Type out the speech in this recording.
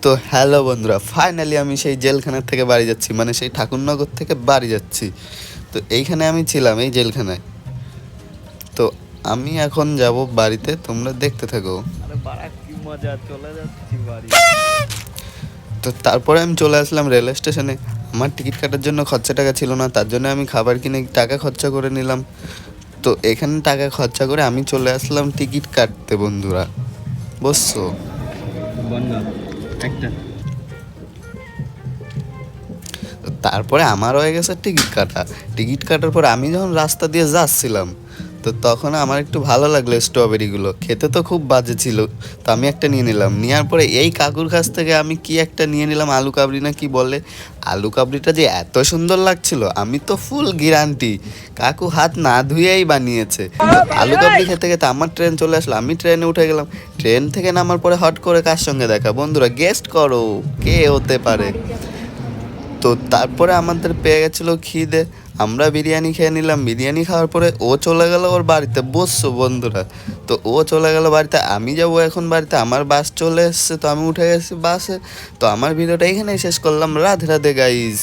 তো হ্যালো বন্ধুরা, ফাইনালি আমি সেই জেলখানা থেকে বাড়ি যাচ্ছি, মানে সেই ঠাকুরনগর থেকে বাড়ি যাচ্ছি। তো এইখানে আমি ছিলাম এই জেলখানায়। তো আমি এখন যাব বাড়িতে, তোমরা দেখতে থাকো। আরে বাড়া কি মজা, চলে যাচ্ছি বাড়ি। তো তারপরে আমি চলে আসলাম রেল স্টেশনে। আমার টিকিট কাটার জন্য খরচা টাকা ছিল না, তার জন্য আমি খাবার কিনে টাকা খরচা করে নিলাম। তো এখানে টাকা খরচা করে আমি চলে আসলাম টিকিট কাটতে বন্ধুরা, বুঝছো? বন্যা একটা তারপরে আমার হয়ে গেছে টিকিট কাটা। টিকিট কাটার পর আমি যখন রাস্তা দিয়ে যাচ্ছিলাম, তো তখন আমার একটু ভালো লাগলো স্ট্রবেরিগুলো খেতে, তো খুব বাজে ছিল। তো আমি একটা নিয়ে নিলাম, নেওয়ার পরে এই কাকুর কাছ থেকে আমি কি একটা নিয়ে নিলাম, আলু কাবলি না কি বলে। আলু কাবলিটা যে এত সুন্দর লাগছিল, আমি তো ফুল গ্যারান্টি কাকু হাত না ধুয়েই বানিয়েছে। তো আলু কাবলি খেতে খেতে আমার ট্রেন চলে আসলো, আমি ট্রেনে উঠে গেলাম। ট্রেন থেকে নামার পরে হট করে কার সঙ্গে দেখা, বন্ধুরা গেস্ট করো কে হতে পারে। তো তারপরে আমাদের পেয়ে গেছিলো খিদে, আমরা বিরিয়ানি খেয়ে নিলাম। বিরিয়ানি খাওয়ার পরে ও চলে গেল ওর বাড়িতে, বসছো বন্ধুরা। তো ও চলে গেল বাড়িতে, আমি যাবো এখন বাড়িতে। আমার বাস চলে এসছে, তো আমি উঠে গেছি বাসে। তো আমার ভিডিওটা এখানেই শেষ করলাম। রাধে রাধে গাইজ।